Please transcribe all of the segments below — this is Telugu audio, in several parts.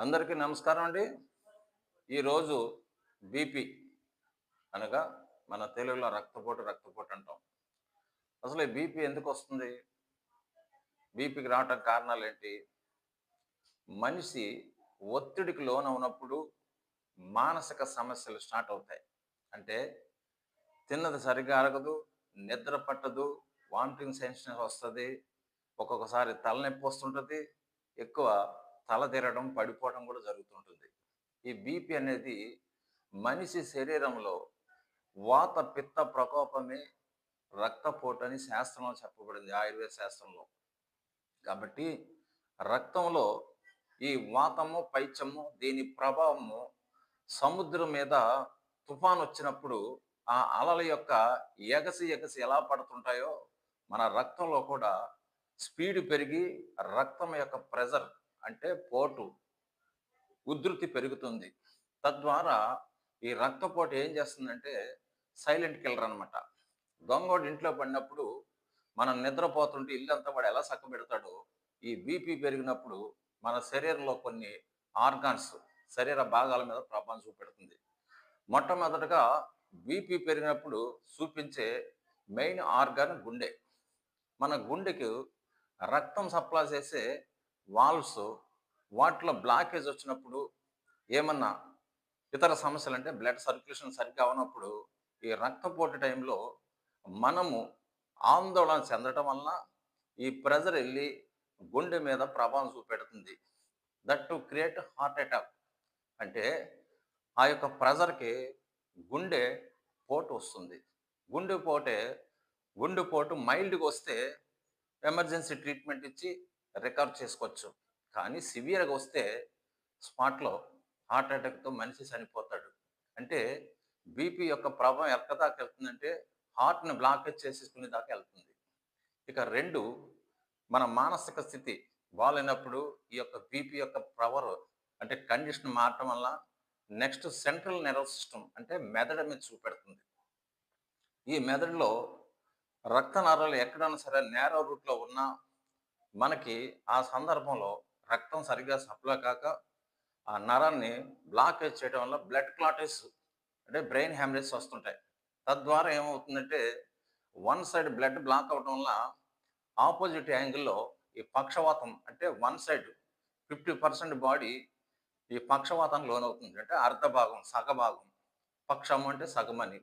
అందరికీ నమస్కారం అండి. ఈరోజు బీపీ అనగా మన తెలుగులో రక్తపోటు అంటాం. అసలు ఈ బీపీ ఎందుకొస్తుంది? బీపీకి రావటం కారణాలేంటి? మనిషి ఒత్తిడికి లోనవునప్పుడు మానసిక సమస్యలు స్టార్ట్ అవుతాయి. అంటే తిన్నది సరిగ్గా అరగదు, నిద్ర పట్టదు, వామిటింగ్ సెన్సేషన్ వస్తది. ఒక్కొక్కసారి తలనొప్పి వస్తుంటది. ఎక్కువ తల తిరగడం, పడిపోవడం కూడా జరుగుతుంటుంది. ఈ బీపీ అనేది మనిషి శరీరంలో వాత, పిత్త ప్రకోపమే రక్తపోటని శాస్త్రంలో చెప్పబడింది. ఆయుర్వేద శాస్త్రంలో. కాబట్టి రక్తంలో ఈ వాతము, పైత్యము దీని ప్రభావము సముద్రం మీద తుఫానొచ్చినప్పుడు ఆ అలల యొక్క ఎగసి ఎగసి ఎలా పడుతుంటాయో, మన రక్తంలో కూడా స్పీడ్ పెరిగి రక్తం యొక్క ప్రెషర్ అంటే పోటు, ఉధృతి పెరుగుతుంది. తద్వారా ఈ రక్తపోటు ఏం చేస్తుందంటే సైలెంట్ కిల్లర్ అనమాట. దొంగోడు ఇంట్లో పడినప్పుడు మనం నిద్రపోతుంటే ఇల్లంతా వాడు ఎలా చక్కబెడతాడో, ఈ బీపీ పెరిగినప్పుడు మన శరీరంలో కొన్ని ఆర్గాన్స్, శరీర భాగాల మీద ప్రభావం చూపెడుతుంది. మొట్టమొదటగా బీపీ పెరిగినప్పుడు చూపించే మెయిన్ ఆర్గాన్ గుండె. మన గుండెకు రక్తం సప్లై చేసే వాల్వ్స్ వాటిలో బ్లాకేజ్ వచ్చినప్పుడు ఏమన్నా ఇతర సమస్యలు అంటే బ్లడ్ సర్క్యులేషన్ సరిగ్గా అవనప్పుడు ఈ రక్తపోటు టైంలో మనము ఆందోళన చెందటం వలన ఈ ప్రెజర్ వెళ్ళి గుండె మీద ప్రభావం చూపెడుతుంది. That to create heart attack. అంటే ఆ యొక్క ప్రెజర్కి గుండె పోటు వస్తుంది. గుండె పోటే గుండెపోటు మైల్డ్గా వస్తే ఎమర్జెన్సీ ట్రీట్మెంట్ ఇచ్చి రికవర్ చేసుకోవచ్చు. కానీ సివియర్గా వస్తే స్పాట్లో హార్ట్ అటాక్‌తో మనిషి చనిపోతాడు. అంటే బీపీ యొక్క ప్రభావం ఎక్కడ దాకా వెళ్తుందంటే హార్ట్‌ని బ్లాకేజ్ చేసేసుకునే దాకా వెళ్తుంది. ఇక 2 మన మానసిక స్థితి బాలేనప్పుడు ఈ యొక్క బీపీ యొక్క పవర్ అంటే కండిషన్ మారటం వల్ల నెక్స్ట్ సెంట్రల్ నెర్వస్ సిస్టమ్ అంటే మెదడు మీద చూపెడుతుంది. ఈ మెదడులో రక్తనాళాలు ఎక్కడైనా సరే నేరో రూట్‌లో ఉన్నా మనకి ఆ సందర్భంలో రక్తం సరిగ్గా సప్లై కాక ఆ నరాన్ని బ్లాకేజ్ చేయడం వల్ల బ్లడ్ క్లాటెస్ అంటే బ్రెయిన్ హ్యామరేజ్ వస్తుంటాయి. తద్వారా ఏమవుతుందంటే వన్ సైడ్ బ్లడ్ బ్లాక్ అవ్వడం వల్ల ఆపోజిట్ యాంగిల్‌లో ఈ పక్షవాతం అంటే వన్ సైడ్ 50% బాడీ ఈ పక్షవాతానికి లోనవుతుంది. అంటే అర్ధ భాగం, సగభాగం. పక్షము అంటే సగమని.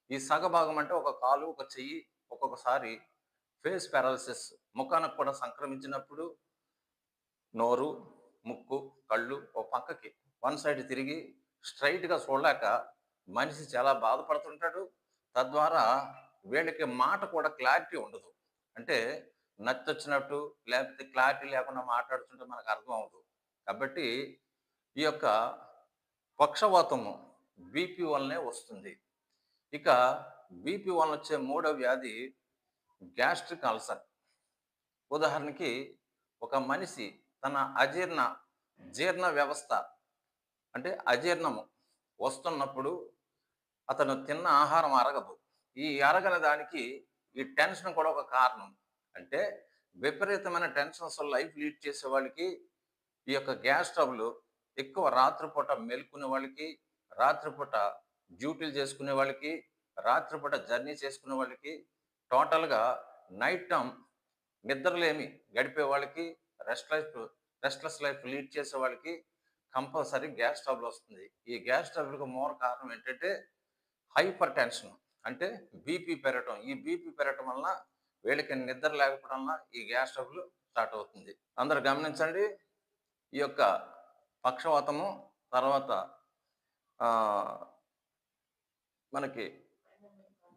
ఈ సగభాగం అంటే ఒక కాలు, ఒక చెయ్యి, ఒక్కొక్కసారి ఫేస్ పారాలిసిస్ ముఖానికి కూడా సంక్రమించినప్పుడు నోరు, ముక్కు, కళ్ళు ఓ పక్కకి వన్ సైడ్ తిరిగి స్ట్రైట్‌గా చూడలేక మనిషి చాలా బాధపడుతుంటాడు. తద్వారా వీళ్ళకి మాట కూడా క్లారిటీ ఉండదు. అంటే నత్తొచ్చినట్టు లేకపోతే క్లారిటీ లేకుండా మాట్లాడుతుంటే మనకు అర్థం అవ్వదు. కాబట్టి ఈ యొక్క పక్షవాతము బీపీ వల్లనే వస్తుంది. ఇక బీపీ వలన వచ్చే మూడో వ్యాధి గ్యాస్ట్రిక్ అల్సర్. ఉదాహరణకి ఒక మనిషి తన జీర్ణ వ్యవస్థ అంటే అజీర్ణము వస్తున్నప్పుడు అతను తిన్న ఆహారం అరగదు. ఈ అరగని దానికి ఈ టెన్షన్ కూడా ఒక కారణం. అంటే విపరీతమైన టెన్షన్స్ లైఫ్ లీడ్ చేసే వాళ్ళకి ఈ యొక్క గ్యాస్ ట్రబుల్ ఎక్కువ రాత్రిపూట మేలుకునే వాళ్ళకి, రాత్రిపూట డ్యూటీలు చేసుకునే వాళ్ళకి, రాత్రిపూట జర్నీ చేసుకునే వాళ్ళకి, టోటల్‌గా నైట్ టైమ్ నిద్రలేమి గడిపే వాళ్ళకి, రెస్ట్‌లెస్ లైఫ్ లీడ్ చేసే వాళ్ళకి కంపల్సరీ గ్యాస్ ట్రబుల్ వస్తుంది. ఈ గ్యాస్ ట్రబుల్‌కి మూల కారణం ఏంటంటే హైపర్ టెన్షన్. అంటే బీపీ పెరగటం. ఈ బీపీ పెరగటం వలన వీళ్ళకి నిద్ర లేకపోవడం వలన ఈ గ్యాస్ ట్రబుల్ స్టార్ట్ అవుతుంది. అందరూ గమనించండి. ఈ యొక్క పక్షవాతము తర్వాత ఆహ్, మనకి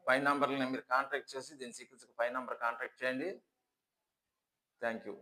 పై నంబర్‌లని మీరు కాంటాక్ట్ చేసి దీని చికిత్సకు పై నంబర్ కాంటాక్ట్ చేయండి. Thank you.